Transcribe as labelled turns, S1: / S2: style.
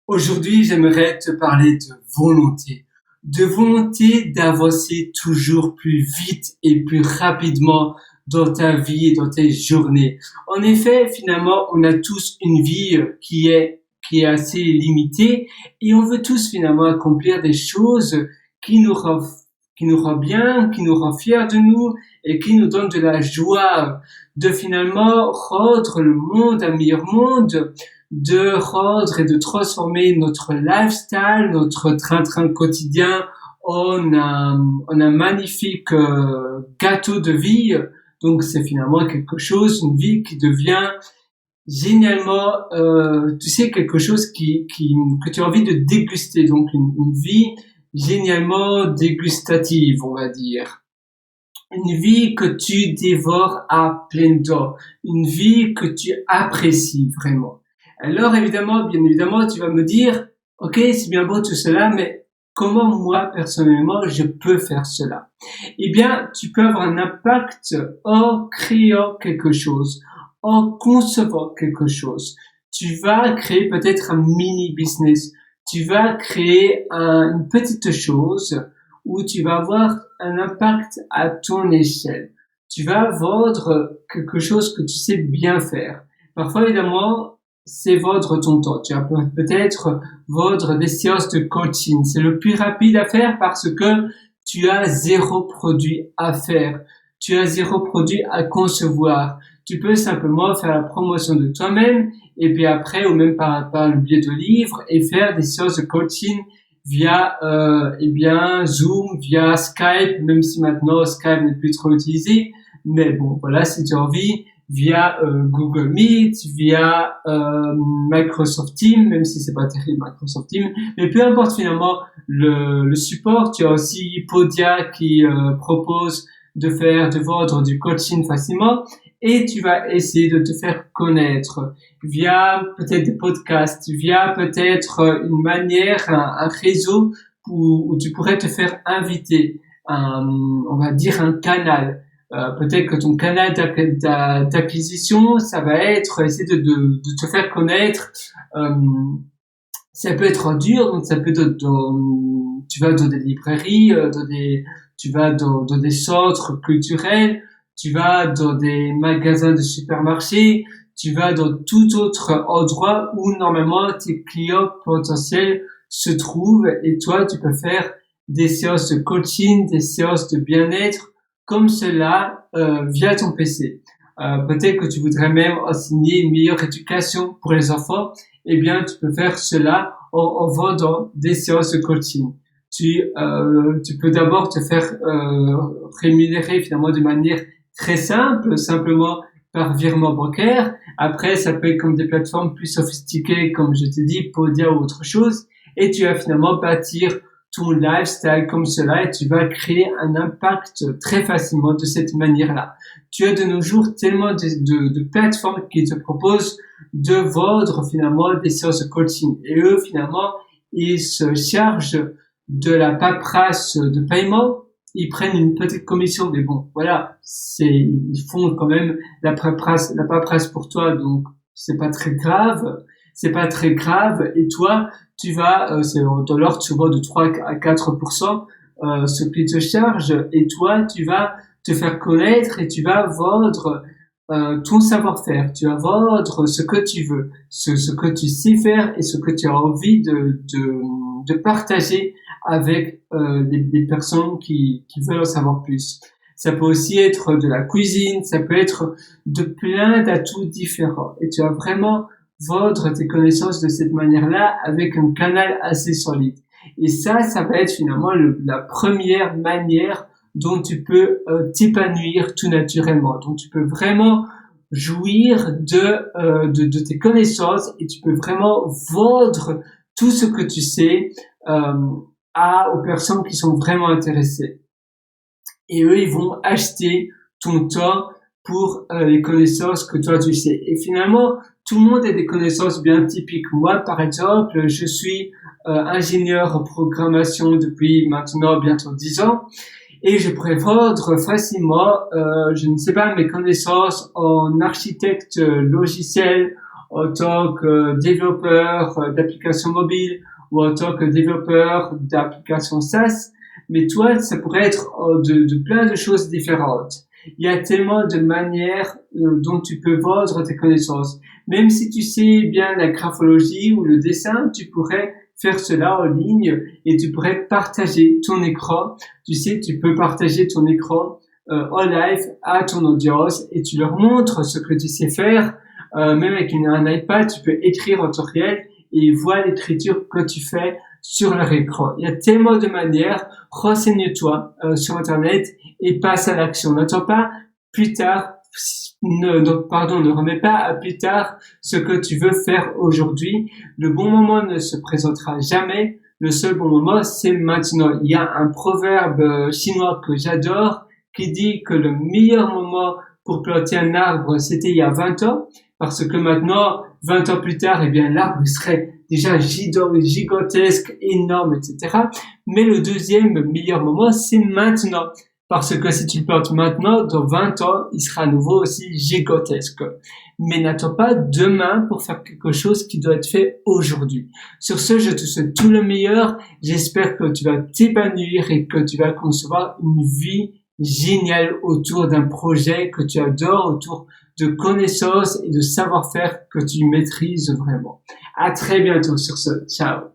S1: Aujourd'hui, j'aimerais te parler de volonté. De volonté d'avancer toujours plus vite et plus rapidement dans ta vie et dans tes journées. En effet, finalement, on a tous une vie qui est assez limitée et on veut tous finalement accomplir des choses qui nous rendent, qui nous rendent bien, qui nous rendent fiers de nous et qui nous donnent de la joie de finalement rendre le monde un meilleur monde, de rendre et de transformer notre lifestyle, notre train-train quotidien en un magnifique gâteau de vie. Donc c'est finalement quelque chose, une vie qui devient génialement, tu sais, quelque chose que tu as envie de déguster. Donc une vie génialement dégustative, on va dire. Une vie que tu dévores à pleines dents. Une vie que tu apprécies vraiment. Alors évidemment, bien évidemment, tu vas me dire, ok, c'est bien beau tout cela, mais comment moi, personnellement, je peux faire cela? Eh bien, tu peux avoir un impact en créant quelque chose, en concevant quelque chose. Tu vas créer peut-être un mini business. Tu vas créer une petite chose où tu vas avoir un impact à ton échelle. Tu vas vendre quelque chose que tu sais bien faire. Parfois, évidemment, c'est vendre ton temps. Tu vas peut-être vendre des séances de coaching. C'est le plus rapide à faire parce que tu as zéro produit à faire. Tu as zéro produit à concevoir. Tu peux simplement faire la promotion de toi-même et puis après, ou même par le biais de livres, et faire des séances de coaching via Zoom, via Skype, même si maintenant Skype n'est plus trop utilisé. Mais bon, voilà, si tu as envie, via Google Meet, via Microsoft Teams, même si c'est pas terrible Microsoft Teams, mais peu importe finalement le support. Tu as aussi Podia qui propose de vendre du coaching facilement, et tu vas essayer de te faire connaître via peut-être des podcasts, via peut-être une manière, un réseau où tu pourrais te faire inviter, on va dire un canal. Peut-être que ton canal d'acquisition, ça va être essayer de te faire connaître. Euh, Ça peut être dur, donc ça peut être tu vas dans des librairies, tu vas dans des centres culturels, tu vas dans des magasins de supermarchés, tu vas dans tout autre endroit où normalement tes clients potentiels se trouvent, et toi tu peux faire des séances de coaching, des séances de bien-être comme cela via ton PC. Peut-être que tu voudrais même enseigner une meilleure éducation pour les enfants. Eh bien, tu peux faire cela en vendant des séances de coaching. Tu peux d'abord te faire rémunérer finalement de manière très simple, simplement par virement bancaire. Après, ça peut être comme des plateformes plus sophistiquées, comme je t'ai dit, Podia ou autre chose. Et tu vas finalement bâtir ton lifestyle comme cela, et tu vas créer un impact très facilement de cette manière-là. Tu as de nos jours tellement de plateformes qui te proposent de vendre finalement des séances de coaching. Et eux, finalement, ils se chargent de la paperasse de paiement. Ils prennent une petite commission, mais bon, voilà, ils font quand même la paperasse pour toi, donc c'est pas très grave. C'est pas très grave. Et toi, tu vas, c'est dans l'ordre souvent de 3 à 4%, ce qu'ils te chargent. Et toi, tu vas te faire connaître et tu vas vendre ton savoir-faire. Tu vas vendre ce que tu veux, ce que tu sais faire et ce que tu as envie de partager avec des personnes qui veulent en savoir plus. Ça peut aussi être de la cuisine, ça peut être de plein d'atouts différents. Et tu vas vraiment vendre tes connaissances de cette manière-là avec un canal assez solide. Et ça va être finalement la première manière dont tu peux t'épanouir tout naturellement. Donc tu peux vraiment jouir de tes connaissances, et tu peux vraiment vendre tout ce que tu sais aux personnes qui sont vraiment intéressées. Et eux, ils vont acheter ton temps pour les connaissances que toi tu sais. Et finalement, tout le monde a des connaissances bien typiques. Moi, par exemple, je suis ingénieur en programmation depuis maintenant bientôt 10 ans. Et je pourrais vendre facilement, je ne sais pas, mes connaissances en architecte logiciel, en tant que développeur d'applications mobiles ou en tant que développeur d'applications SaaS. Mais toi, ça pourrait être de plein de choses différentes. Il y a tellement de manières dont tu peux vendre tes connaissances. Même si tu sais bien la graphologie ou le dessin, tu pourrais faire cela en ligne et tu pourrais partager ton écran. Tu sais, tu peux partager ton écran en live à ton audience et tu leur montres ce que tu sais faire. Même avec un iPad, tu peux écrire en temps réel et ils voient l'écriture que tu fais sur leur écran. Il y a tellement de manières. Renseigne-toi sur Internet et passe à l'action. N'attends pas plus tard. Ne remets pas à plus tard ce que tu veux faire aujourd'hui. Le bon moment ne se présentera jamais. Le seul bon moment, c'est maintenant. Il y a un proverbe chinois que j'adore qui dit que le meilleur moment pour planter un arbre, c'était il y a 20 ans. Parce que maintenant, 20 ans plus tard, eh bien, l'arbre serait déjà gigantesque, énorme, etc. Mais le deuxième meilleur moment, c'est maintenant. Parce que si tu le plantes maintenant, dans 20 ans, il sera à nouveau aussi gigantesque. Mais n'attends pas demain pour faire quelque chose qui doit être fait aujourd'hui. Sur ce, je te souhaite tout le meilleur. J'espère que tu vas t'épanouir et que tu vas concevoir une vie géniale autour d'un projet que tu adores, autour de connaissances et de savoir-faire que tu maîtrises vraiment. À très bientôt sur ce. Ciao.